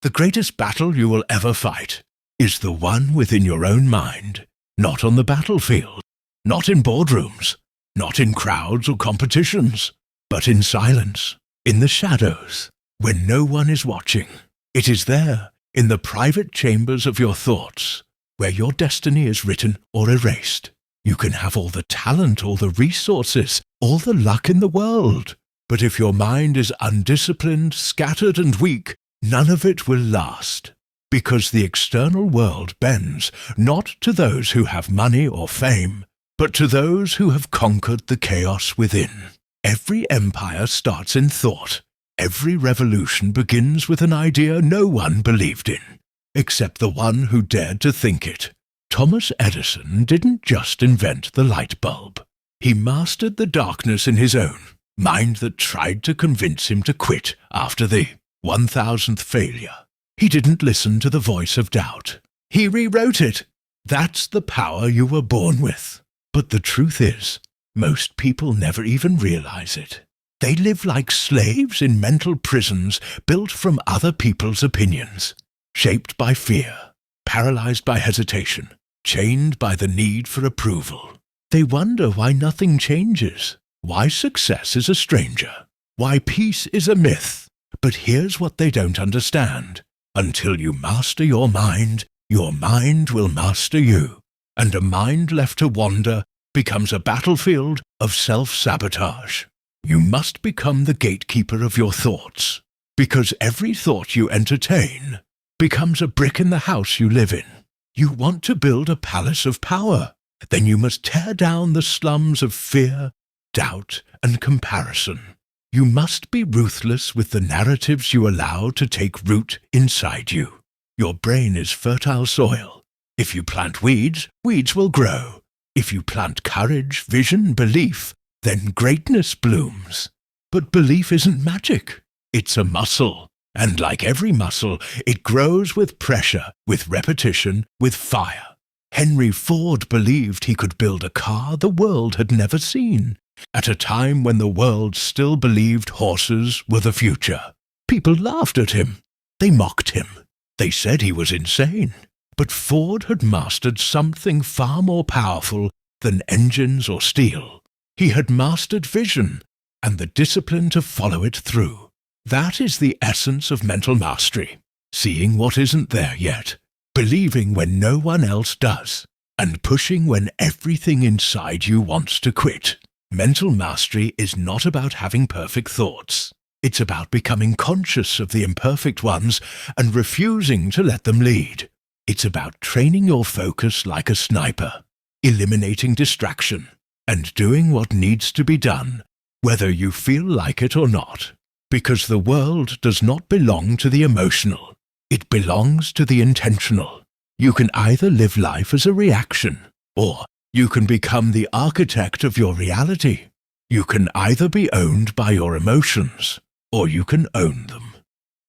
The greatest battle you will ever fight is the one within your own mind, not on the battlefield, not in boardrooms, not in crowds or competitions, but in silence, in the shadows, when no one is watching. It is there, in the private chambers of your thoughts, where your destiny is written or erased. You can have all the talent, all the resources, all the luck in the world. But if your mind is undisciplined, scattered and weak, none of it will last. Because the external world bends not to those who have money or fame, but to those who have conquered the chaos within. Every empire starts in thought. Every revolution begins with an idea no one believed in, except the one who dared to think it. Thomas Edison didn't just invent the light bulb. He mastered the darkness in his own mind that tried to convince him to quit after the 1000th failure. He didn't listen to the voice of doubt. He rewrote it. That's the power you were born with. But the truth is, most people never even realize it. They live like slaves in mental prisons built from other people's opinions, shaped by fear, paralyzed by hesitation, chained by the need for approval. They wonder why nothing changes, why success is a stranger, why peace is a myth. But here's what they don't understand. Until you master your mind will master you. And a mind left to wander becomes a battlefield of self-sabotage. You must become the gatekeeper of your thoughts, because every thought you entertain becomes a brick in the house you live in. You want to build a palace of power, then you must tear down the slums of fear, doubt, and comparison. You must be ruthless with the narratives you allow to take root inside you. Your brain is fertile soil. If you plant weeds, weeds will grow. If you plant courage, vision, belief, then greatness blooms. But belief isn't magic. It's a muscle. And like every muscle, it grows with pressure, with repetition, with fire. Henry Ford believed he could build a car the world had never seen, at a time when the world still believed horses were the future. People laughed at him. They mocked him. They said he was insane. But Ford had mastered something far more powerful than engines or steel. He had mastered vision and the discipline to follow it through. That is the essence of mental mastery. Seeing what isn't there yet, believing when no one else does, and pushing when everything inside you wants to quit. Mental mastery is not about having perfect thoughts. It's about becoming conscious of the imperfect ones and refusing to let them lead. It's about training your focus like a sniper, eliminating distraction, and doing what needs to be done, whether you feel like it or not. Because the world does not belong to the emotional. It belongs to the intentional. You can either live life as a reaction, or you can become the architect of your reality. You can either be owned by your emotions, or you can own them.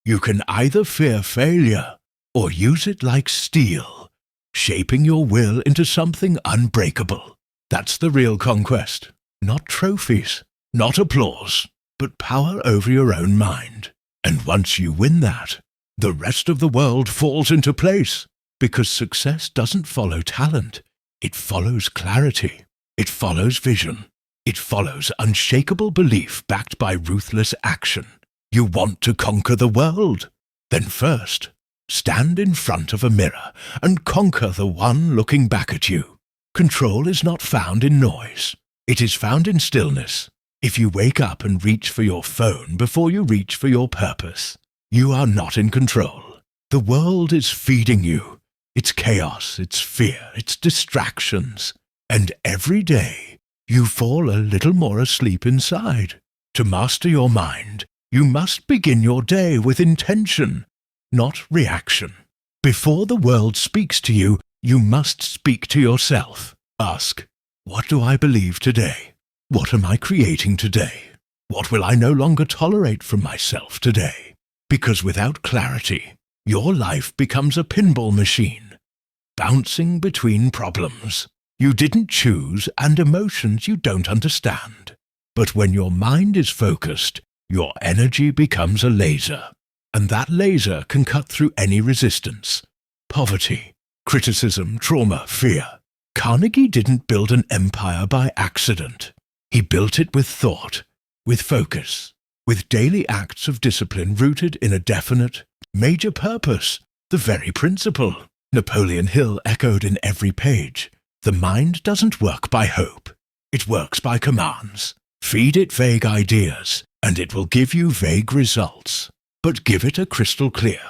You can either fear failure, or use it like steel, shaping your will into something unbreakable. That's the real conquest. Not trophies, not applause, but power over your own mind. And once you win that, the rest of the world falls into place, because success doesn't follow talent. It follows clarity. It follows vision. It follows unshakable belief backed by ruthless action. You want to conquer the world? Then first, stand in front of a mirror and conquer the one looking back at you. Control is not found in noise. It is found in stillness. If you wake up and reach for your phone before you reach for your purpose, you are not in control. The world is feeding you. It's chaos, it's fear, it's distractions. And every day, you fall a little more asleep inside. To master your mind, you must begin your day with intention, not reaction. Before the world speaks to you, you must speak to yourself. Ask, what do I believe today? What am I creating today? What will I no longer tolerate from myself today? Because without clarity, your life becomes a pinball machine, bouncing between problems you didn't choose and emotions you don't understand. But when your mind is focused, your energy becomes a laser. and that laser can cut through any resistance. Poverty, criticism, trauma, fear. Carnegie didn't build an empire by accident. He built it with thought, with focus, with daily acts of discipline rooted in a definite, major purpose, the very principle. Napoleon Hill echoed in every page. The mind doesn't work by hope. It works by commands. Feed it vague ideas, and it will give you vague results. But give it a crystal clear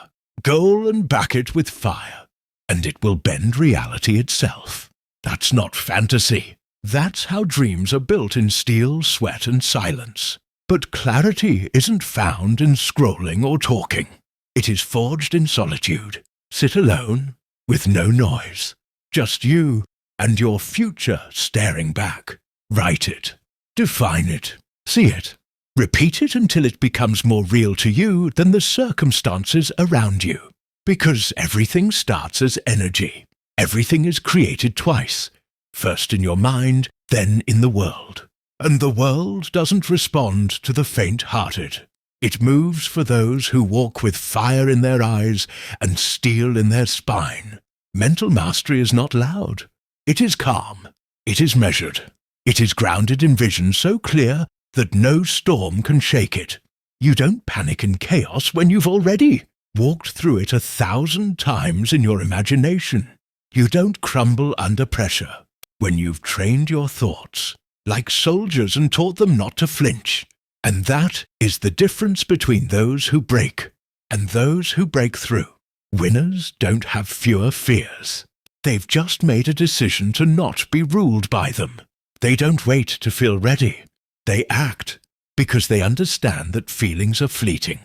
goal and back it with fire, and it will bend reality itself. That's not fantasy. That's how dreams are built in steel, sweat, and silence. But clarity isn't found in scrolling or talking. It is forged in solitude. Sit alone, with no noise. Just you and your future staring back. Write it. Define it. See it. Repeat it until it becomes more real to you than the circumstances around you. Because everything starts as energy. Everything is created twice. First in your mind, then in the world. And the world doesn't respond to the faint-hearted. It moves for those who walk with fire in their eyes and steel in their spine. Mental mastery is not loud. It is calm. It is measured. It is grounded in vision so clear that no storm can shake it. You don't panic in chaos when you've already walked through it 1,000 times in your imagination. You don't crumble under pressure when you've trained your thoughts like soldiers and taught them not to flinch. And that is the difference between those who break and those who break through. Winners don't have fewer fears. They've just made a decision to not be ruled by them. They don't wait to feel ready. They act because they understand that feelings are fleeting.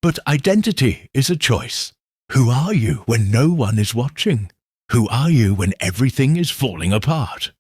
But identity is a choice. Who are you when no one is watching? Who are you when everything is falling apart?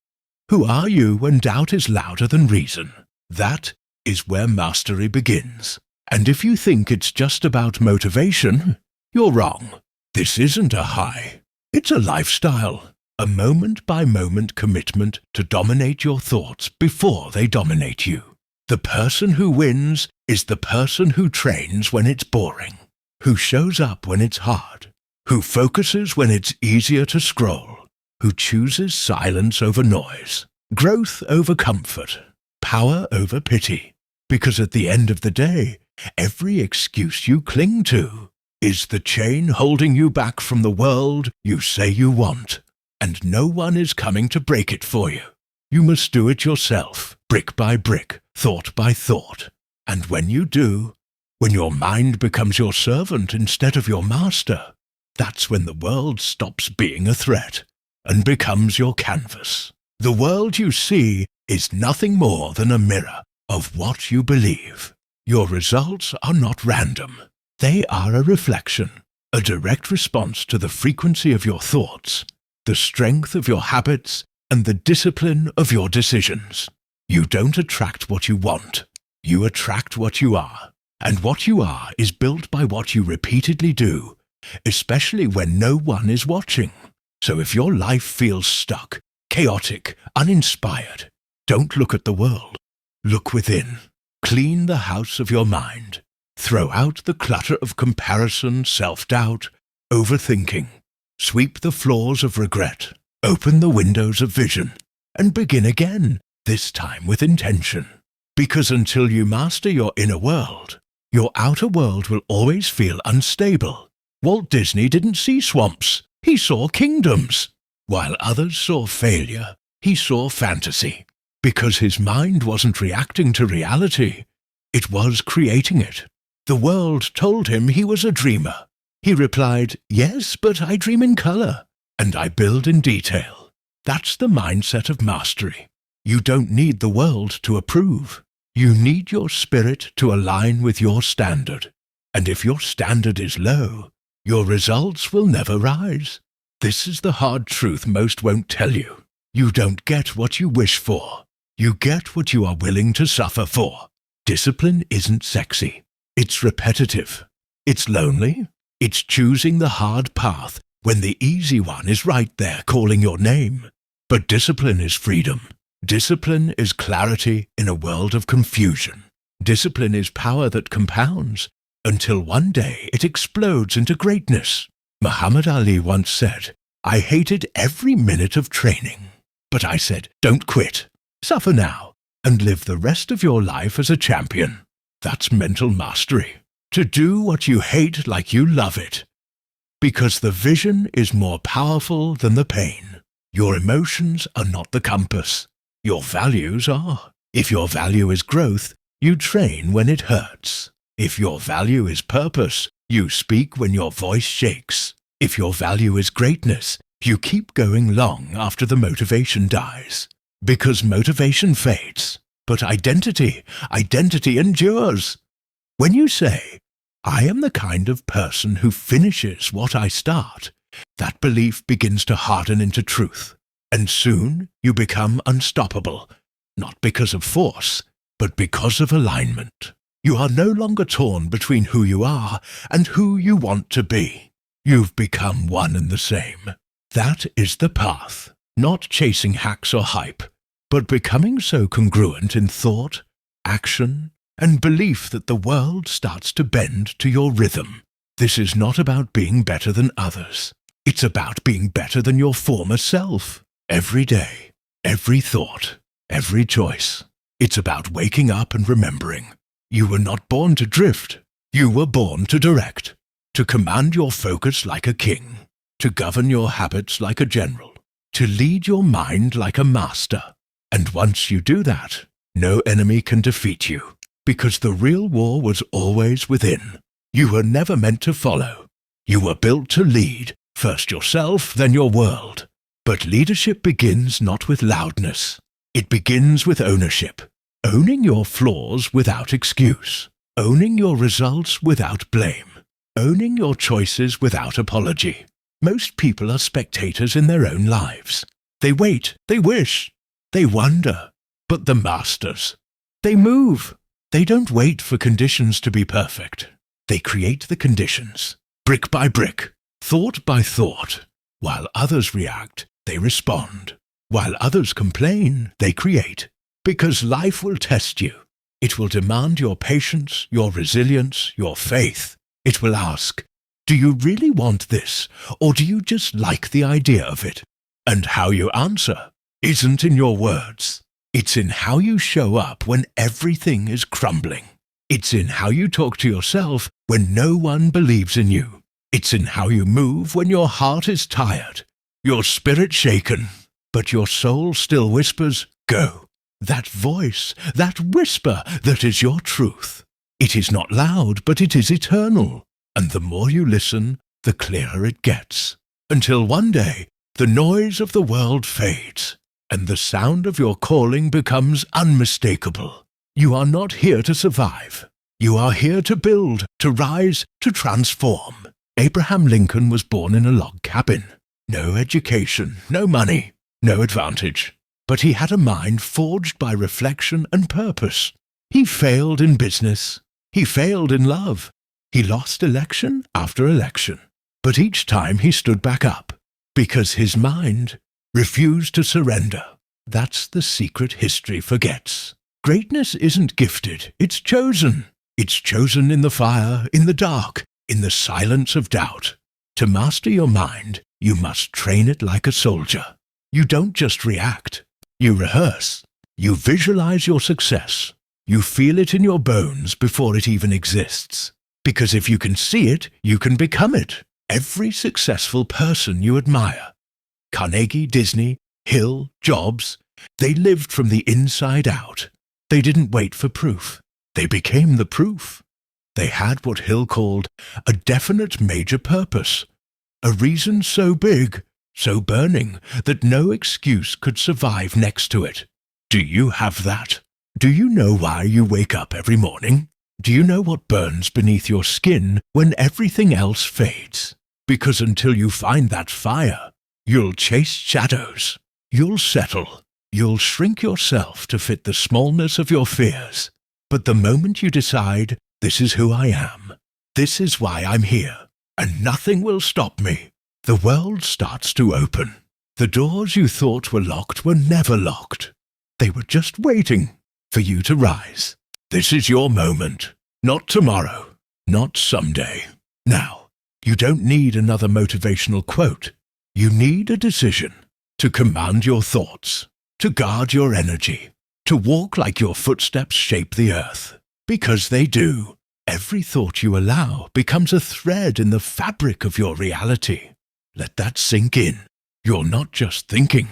Who are you when doubt is louder than reason? That is where mastery begins. And if you think it's just about motivation, you're wrong. This isn't a high. It's a lifestyle. A moment-by-moment commitment to dominate your thoughts before they dominate you. The person who wins is the person who trains when it's boring, who shows up when it's hard, who focuses when it's easier to scroll, who chooses silence over noise, growth over comfort, power over pity. Because at the end of the day, every excuse you cling to is the chain holding you back from the world you say you want. And no one is coming to break it for you. You must do it yourself, brick by brick, thought by thought. And when you do, when your mind becomes your servant instead of your master, that's when the world stops being a threat and becomes your canvas. The world you see is nothing more than a mirror of what you believe. Your results are not random. They are a reflection, a direct response to the frequency of your thoughts, the strength of your habits, and the discipline of your decisions. You don't attract what you want. You attract what you are. And what you are is built by what you repeatedly do, especially when no one is watching. So if your life feels stuck, chaotic, uninspired, don't look at the world. Look within. Clean the house of your mind. Throw out the clutter of comparison, self-doubt, overthinking. Sweep the floors of regret, open the windows of vision, and begin again, this time with intention. Because until you master your inner world, your outer world will always feel unstable. Walt Disney didn't see swamps, he saw kingdoms. While others saw failure, he saw fantasy. Because his mind wasn't reacting to reality, it was creating it. The world told him he was a dreamer. He replied, "Yes, but I dream in color, and I build in detail." That's the mindset of mastery. You don't need the world to approve. You need your spirit to align with your standard. And if your standard is low, your results will never rise. This is the hard truth most won't tell you. You don't get what you wish for. You get what you are willing to suffer for. Discipline isn't sexy. It's repetitive. It's lonely. It's choosing the hard path when the easy one is right there calling your name. But discipline is freedom. Discipline is clarity in a world of confusion. Discipline is power that compounds until one day it explodes into greatness. Muhammad Ali once said, "I hated every minute of training, but I said, don't quit. Suffer now, and live the rest of your life as a champion." That's mental mastery. To do what you hate like you love it. Because the vision is more powerful than the pain. Your emotions are not the compass. Your values are. If your value is growth, you train when it hurts. If your value is purpose, you speak when your voice shakes. If your value is greatness, you keep going long after the motivation dies. Because motivation fades, but identity endures. When you say, "I am the kind of person who finishes what I start," that belief begins to harden into truth. And soon you become unstoppable, not because of force, but because of alignment. You are no longer torn between who you are and who you want to be. You've become one and the same. That is the path, not chasing hacks or hype, but becoming so congruent in thought, action, and belief that the world starts to bend to your rhythm. This is not about being better than others. It's about being better than your former self. Every day, every thought, every choice. It's about waking up and remembering. You were not born to drift. You were born to direct, to command your focus like a king, to govern your habits like a general, to lead your mind like a master. And once you do that, no enemy can defeat you, because the real war was always within. You were never meant to follow. You were built to lead, first yourself, then your world. But leadership begins not with loudness. It begins with ownership. Owning your flaws without excuse. Owning your results without blame. Owning your choices without apology. Most people are spectators in their own lives. They wait, they wish, they wonder. But the masters, they move. They don't wait for conditions to be perfect. They create the conditions, brick by brick, thought by thought. While others react, they respond. While others complain, they create. Because life will test you. It will demand your patience, your resilience, your faith. It will ask, do you really want this, or do you just like the idea of it? And how you answer isn't in your words. It's in how you show up when everything is crumbling. It's in how you talk to yourself when no one believes in you. It's in how you move when your heart is tired, your spirit shaken, but your soul still whispers, go. That voice, that whisper, that is your truth. It is not loud, but it is eternal. And the more you listen, the clearer it gets. Until one day, the noise of the world fades, and the sound of your calling becomes unmistakable. You are not here to survive. You are here to build, to rise, to transform. Abraham Lincoln was born in a log cabin. No education, no money, no advantage. But he had a mind forged by reflection and purpose. He failed in business. He failed in love. He lost election after election. But each time he stood back up, because his mind refused to surrender. That's the secret history forgets. Greatness isn't gifted, it's chosen. It's chosen in the fire, in the dark, in the silence of doubt. To master your mind, you must train it like a soldier. You don't just react. You rehearse. You visualize your success. You feel it in your bones before it even exists. Because if you can see it, you can become it. Every successful person you admire, Carnegie, Disney, Hill, Jobs, they lived from the inside out. They didn't wait for proof. They became the proof. They had what Hill called a definite major purpose, a reason so big, so burning, that no excuse could survive next to it. Do you have that? Do you know why you wake up every morning? Do you know what burns beneath your skin when everything else fades? Because until you find that fire, you'll chase shadows. You'll settle. You'll shrink yourself to fit the smallness of your fears. But the moment you decide, this is who I am, this is why I'm here, and nothing will stop me, the world starts to open. The doors you thought were locked were never locked. They were just waiting for you to rise. This is your moment, not tomorrow, not someday. Now, you don't need another motivational quote. You need a decision to command your thoughts, to guard your energy, to walk like your footsteps shape the earth. Because they do. Every thought you allow becomes a thread in the fabric of your reality. Let that sink in. You're not just thinking.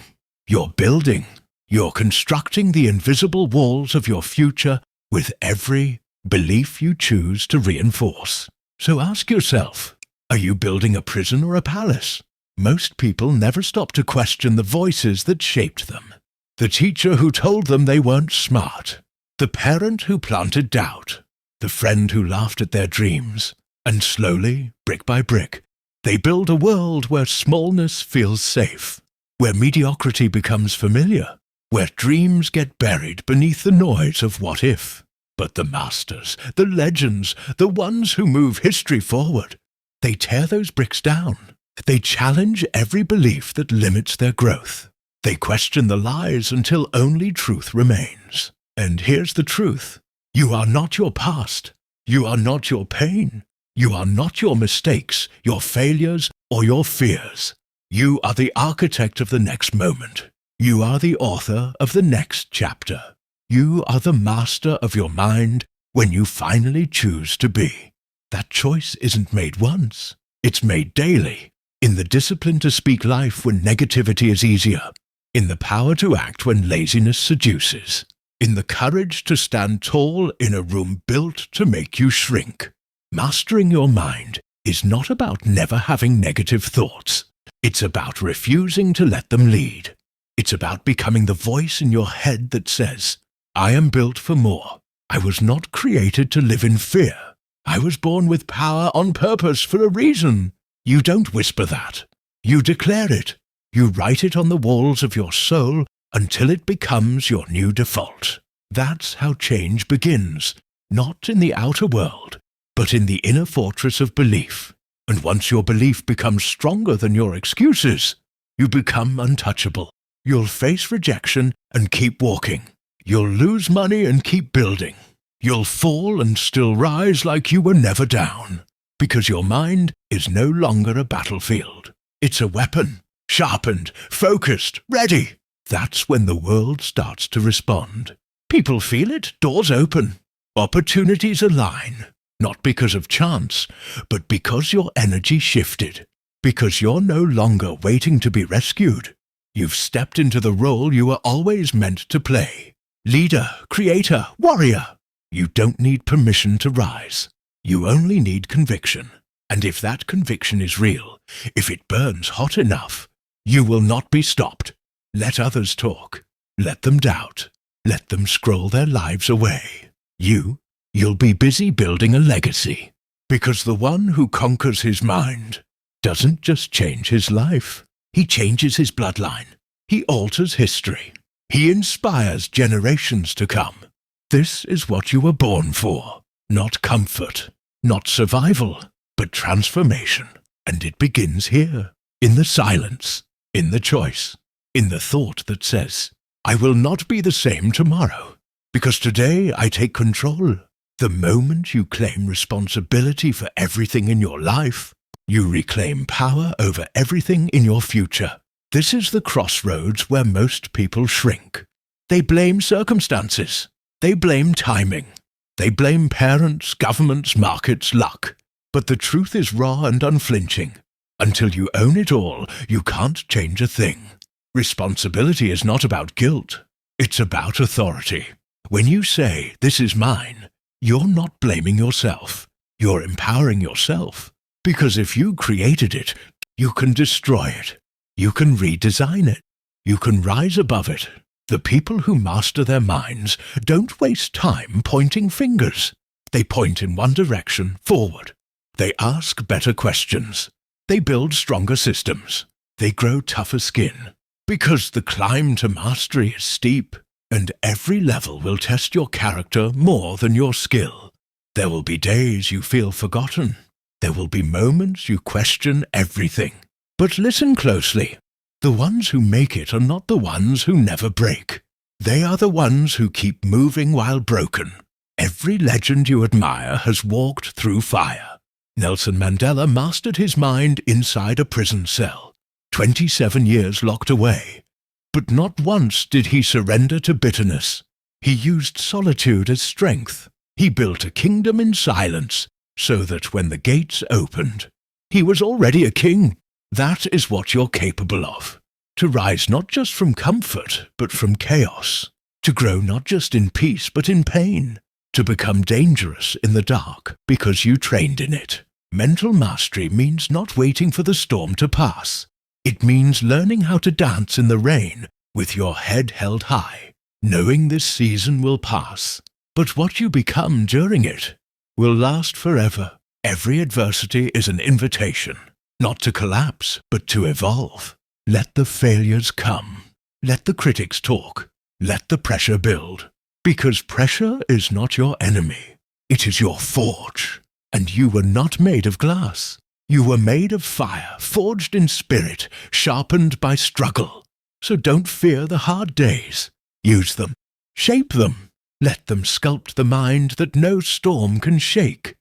You're building. You're constructing the invisible walls of your future with every belief you choose to reinforce. So ask yourself, are you building a prison or a palace? Most people never stop to question the voices that shaped them. The teacher who told them they weren't smart. The parent who planted doubt. The friend who laughed at their dreams. And slowly, brick by brick, they build a world where smallness feels safe, where mediocrity becomes familiar, where dreams get buried beneath the noise of what if. But the masters, the legends, the ones who move history forward, they tear those bricks down. They challenge every belief that limits their growth. They question the lies until only truth remains. And here's the truth. You are not your past. You are not your pain. You are not your mistakes, your failures, or your fears. You are the architect of the next moment. You are the author of the next chapter. You are the master of your mind when you finally choose to be. That choice isn't made once. It's made daily. In the discipline to speak life when negativity is easier. In the power to act when laziness seduces. In the courage to stand tall in a room built to make you shrink. Mastering your mind is not about never having negative thoughts. It's about refusing to let them lead. It's about becoming the voice in your head that says, I am built for more. I was not created to live in fear. I was born with power on purpose for a reason. You don't whisper that. You declare it. You write it on the walls of your soul until it becomes your new default. That's how change begins, not in the outer world, but in the inner fortress of belief. And once your belief becomes stronger than your excuses, you become untouchable. You'll face rejection and keep walking. You'll lose money and keep building. You'll fall and still rise like you were never down. Because your mind is no longer a battlefield. It's a weapon, sharpened, focused, ready. That's when the world starts to respond. People feel it, doors open. Opportunities align. Not because of chance, but because your energy shifted. Because you're no longer waiting to be rescued. You've stepped into the role you were always meant to play. Leader, creator, warrior. You don't need permission to rise. You only need conviction. And if that conviction is real, if it burns hot enough, you will not be stopped. Let others talk. Let them doubt. Let them scroll their lives away. You'll be busy building a legacy. Because the one who conquers his mind doesn't just change his life. He changes his bloodline. He alters history. He inspires generations to come. This is what you were born for. Not comfort, not survival, but transformation. And it begins here, in the silence, in the choice, in the thought that says, I will not be the same tomorrow, because today I take control. The moment you claim responsibility for everything in your life, you reclaim power over everything in your future. This is the crossroads where most people shrink. They blame circumstances. They blame timing. They blame parents, governments, markets, luck. But the truth is raw and unflinching. Until you own it all, you can't change a thing. Responsibility is not about guilt. It's about authority. When you say, this is mine, you're not blaming yourself. You're empowering yourself. Because if you created it, you can destroy it. You can redesign it. You can rise above it. The people who master their minds don't waste time pointing fingers. They point in one direction, forward. They ask better questions. They build stronger systems. They grow tougher skin. Because the climb to mastery is steep, and every level will test your character more than your skill. There will be days you feel forgotten. There will be moments you question everything. But listen closely. The ones who make it are not the ones who never break. They are the ones who keep moving while broken. Every legend you admire has walked through fire. Nelson Mandela mastered his mind inside a prison cell, 27 years locked away. But not once did he surrender to bitterness. He used solitude as strength. He built a kingdom in silence, so that when the gates opened, he was already a king. That is what you're capable of. To rise not just from comfort, but from chaos. To grow not just in peace, but in pain. To become dangerous in the dark because you trained in it. Mental mastery means not waiting for the storm to pass. It means learning how to dance in the rain with your head held high, knowing this season will pass. But what you become during it will last forever. Every adversity is an invitation, not to collapse, but to evolve. Let the failures come. Let the critics talk. Let the pressure build. Because pressure is not your enemy. It is your forge. And you were not made of glass. You were made of fire, forged in spirit, sharpened by struggle. So don't fear the hard days. Use them. Shape them. Let them sculpt the mind that no storm can shake.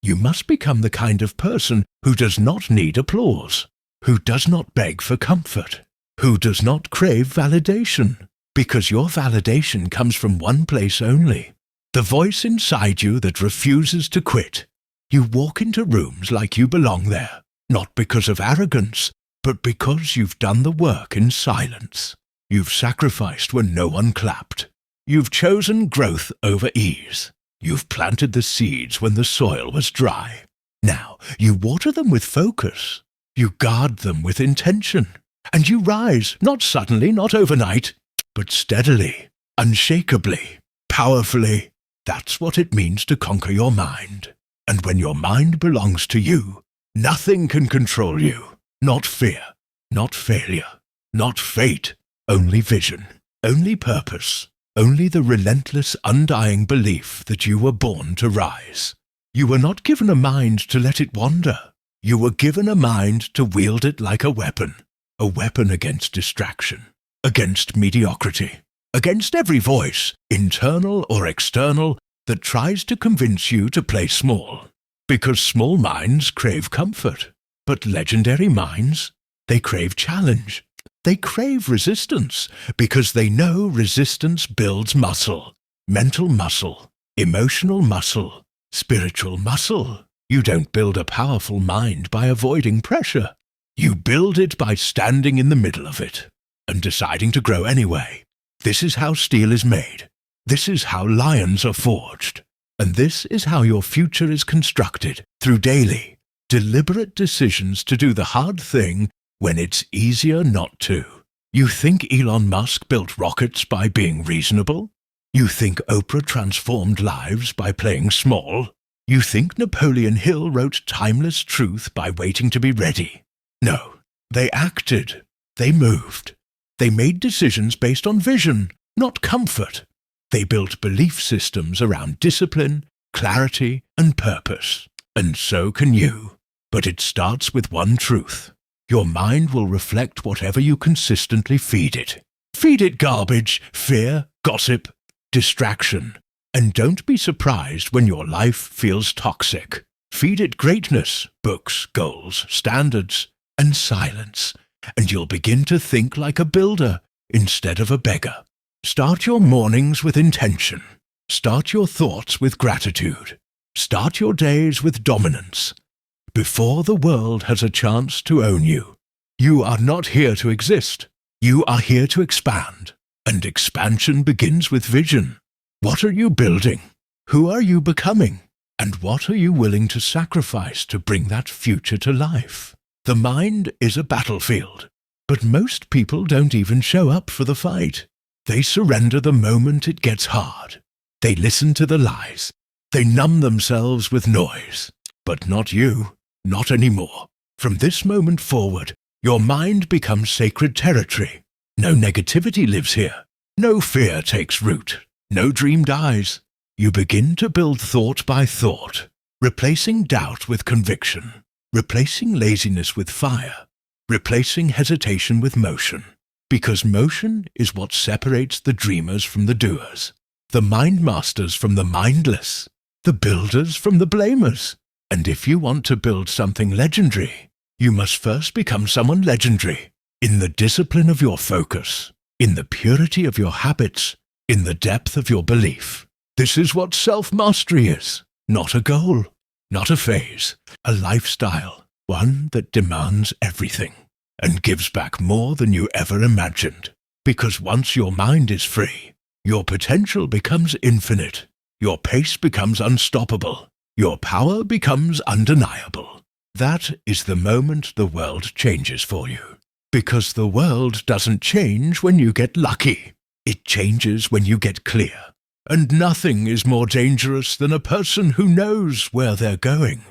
You must become the kind of person who does not need applause, who does not beg for comfort, who does not crave validation, because your validation comes from one place only, the voice inside you that refuses to quit. You walk into rooms like you belong there, not because of arrogance, but because you've done the work in silence. You've sacrificed when no one clapped. You've chosen growth over ease. You've planted the seeds when the soil was dry. Now you water them with focus. You guard them with intention. And you rise, not suddenly, not overnight, but steadily, unshakably, powerfully. That's what it means to conquer your mind. And when your mind belongs to you, nothing can control you. Not fear, not failure, not fate, only vision, only purpose, only the relentless, undying belief that you were born to rise. You were not given a mind to let it wander. You were given a mind to wield it like a weapon against distraction, against mediocrity, against every voice, internal or external, that tries to convince you to play small. Because small minds crave comfort, but legendary minds, they crave challenge. They crave resistance, because they know resistance builds muscle, mental muscle, emotional muscle, spiritual muscle. You don't build a powerful mind by avoiding pressure. You build it by standing in the middle of it and deciding to grow anyway. This is how steel is made. This is how lions are forged. And this is how your future is constructed, through daily, deliberate decisions to do the hard thing when it's easier not to. You think Elon Musk built rockets by being reasonable? You think Oprah transformed lives by playing small? You think Napoleon Hill wrote timeless truth by waiting to be ready? No, they acted. They moved. They made decisions based on vision, not comfort. They built belief systems around discipline, clarity, and purpose. And so can you. But it starts with one truth. Your mind will reflect whatever you consistently feed it. Feed it garbage, fear, gossip, distraction. And don't be surprised when your life feels toxic. Feed it greatness, books, goals, standards, and silence. And you'll begin to think like a builder instead of a beggar. Start your mornings with intention. Start your thoughts with gratitude. Start your days with dominance. Before the world has a chance to own you. You are not here to exist. You are here to expand. And expansion begins with vision. What are you building? Who are you becoming? And what are you willing to sacrifice to bring that future to life? The mind is a battlefield. But most people don't even show up for the fight. They surrender the moment it gets hard. They listen to the lies. They numb themselves with noise. But not you. Not anymore. From this moment forward, your mind becomes sacred territory. No negativity lives here. No fear takes root. No dream dies. You begin to build thought by thought, replacing doubt with conviction, replacing laziness with fire, replacing hesitation with motion. Because motion is what separates the dreamers from the doers. the mind masters from the mindless, the builders from the blamers. And if you want to build something legendary, you must first become someone legendary in the discipline of your focus, in the purity of your habits, in the depth of your belief. This is what self-mastery is, not a goal, not a phase, a lifestyle, one that demands everything and gives back more than you ever imagined. Because once your mind is free, your potential becomes infinite, your pace becomes unstoppable, your power becomes undeniable. That is the moment the world changes for you. Because the world doesn't change when you get lucky. It changes when you get clear. And nothing is more dangerous than a person who knows where they're going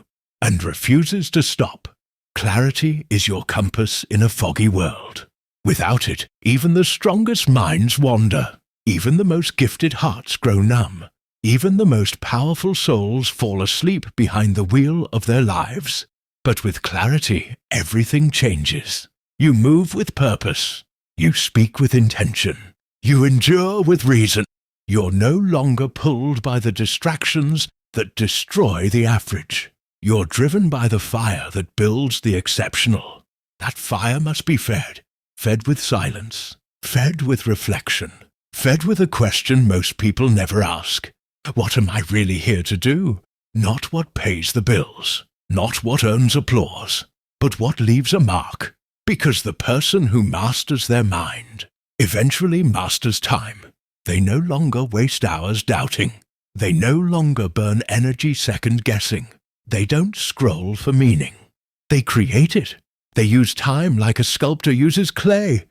and refuses to stop. Clarity is your compass in a foggy world. Without it, even the strongest minds wander. Even the most gifted hearts grow numb. Even the most powerful souls fall asleep behind the wheel of their lives. But with clarity, everything changes. You move with purpose. You speak with intention. You endure with reason. You're no longer pulled by the distractions that destroy the average. You're driven by the fire that builds the exceptional. That fire must be fed with silence, fed with reflection, fed with a question most people never ask. What am I really here to do? Not what pays the bills, not what earns applause, but what leaves a mark. Because the person who masters their mind eventually masters time. They no longer waste hours doubting. They no longer burn energy second-guessing. They don't scroll for meaning. They create it. They use time like a sculptor uses clay.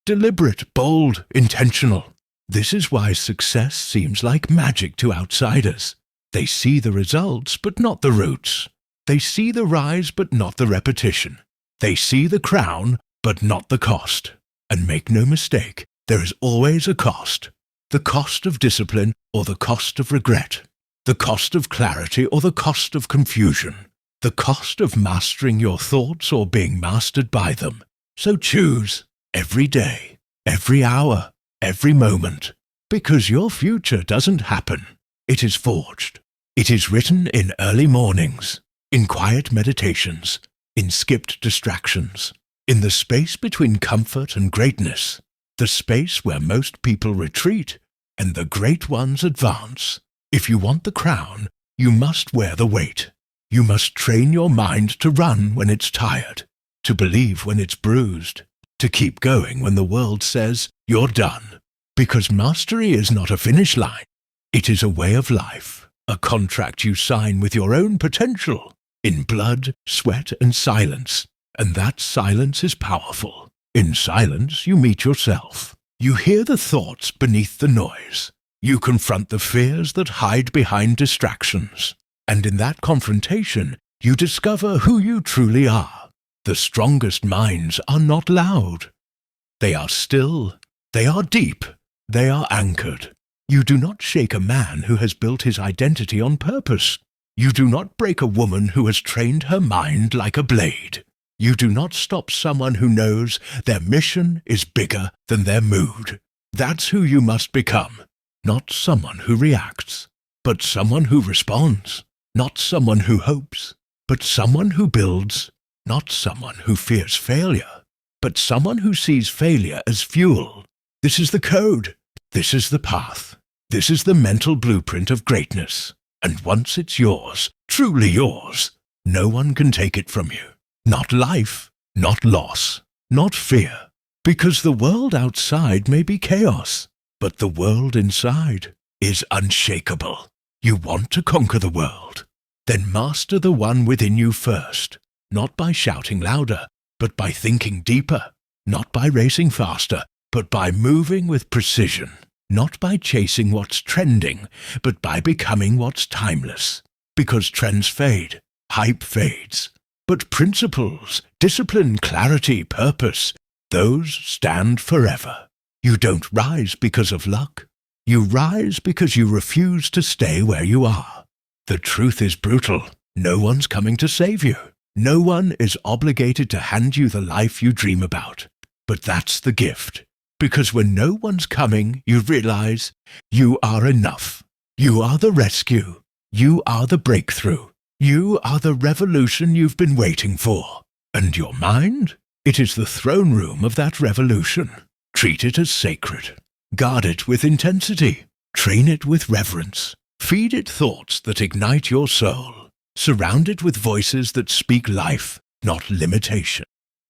Deliberate, bold, intentional. This is why success seems like magic to outsiders. They see the results, but not the roots. They see the rise, but not the repetition. They see the crown, but not the cost. And make no mistake, there is always a cost. The cost of discipline or the cost of regret. The cost of clarity or the cost of confusion. The cost of mastering your thoughts or being mastered by them. So choose every day, every hour, every moment. Because your future doesn't happen. It is forged. It is written in early mornings, in quiet meditations, in skipped distractions, in the space between comfort and greatness, the space where most people retreat and the great ones advance. If you want the crown, you must wear the weight. You must train your mind to run when it's tired, to believe when it's bruised, to keep going when the world says you're done. Because mastery is not a finish line. It is a way of life, a contract you sign with your own potential, in blood, sweat, and silence. And that silence is powerful. In silence, you meet yourself. You hear the thoughts beneath the noise. You confront the fears that hide behind distractions. And in that confrontation, you discover who you truly are. The strongest minds are not loud. They are still. They are deep. They are anchored. You do not shake a man who has built his identity on purpose. You do not break a woman who has trained her mind like a blade. You do not stop someone who knows their mission is bigger than their mood. That's who you must become. Not someone who reacts, but someone who responds. Not someone who hopes, but someone who builds. Not someone who fears failure, but someone who sees failure as fuel. This is the code. This is the path. This is the mental blueprint of greatness. And once it's yours, truly yours, no one can take it from you. Not life, not loss, not fear. Because the world outside may be chaos, but the world inside is unshakable. You want to conquer the world? Then master the one within you first. Not by shouting louder, but by thinking deeper. Not by racing faster, but by moving with precision. Not by chasing what's trending, but by becoming what's timeless. Because trends fade, hype fades. But principles, discipline, clarity, purpose, those stand forever. You don't rise because of luck. You rise because you refuse to stay where you are. The truth is brutal. No one's coming to save you. No one is obligated to hand you the life you dream about. But that's the gift. Because when no one's coming, you realize you are enough. You are the rescue. You are the breakthrough. You are the revolution you've been waiting for. And your mind? It is the throne room of that revolution. Treat it as sacred. Guard it with intensity. Train it with reverence. Feed it thoughts that ignite your soul. Surround it with voices that speak life, not limitation.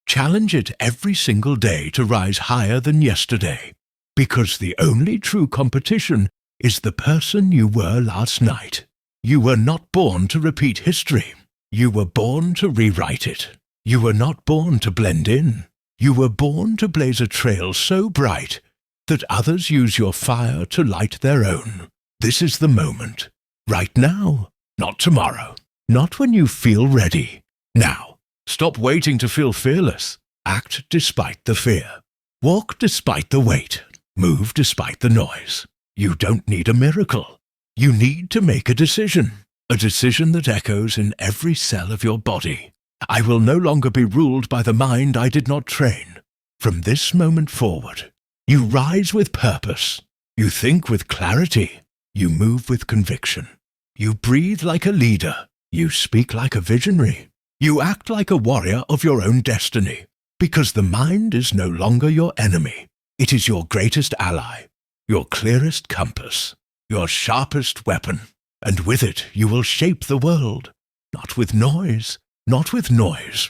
Challenge it every single day to rise higher than yesterday, because the only true competition is the person you were last night. You were not born to repeat history. You were born to rewrite it. You were not born to blend in. You were born to blaze a trail so bright that others use your fire to light their own. This is the moment. Right now, not tomorrow. Not when you feel ready. Now. Stop waiting to feel fearless. Act despite the fear. Walk despite the weight. Move despite the noise. You don't need a miracle. You need to make a decision that echoes in every cell of your body. I will no longer be ruled by the mind I did not train. From this moment forward, you rise with purpose. You think with clarity. You move with conviction. You breathe like a leader. You speak like a visionary. You act like a warrior of your own destiny, because the mind is no longer your enemy. It is your greatest ally, your clearest compass, your sharpest weapon, and with it you will shape the world, not with noise,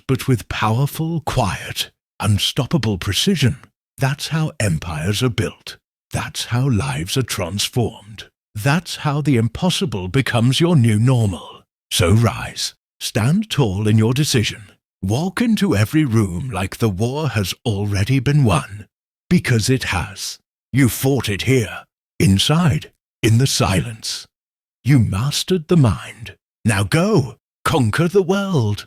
but with powerful, quiet, unstoppable precision. That's how empires are built. That's how lives are transformed. That's how the impossible becomes your new normal. So rise. Stand tall in your decision. Walk into every room like the war has already been won. Because it has. You fought it here, inside, in the silence. You mastered the mind. Now go, conquer the world.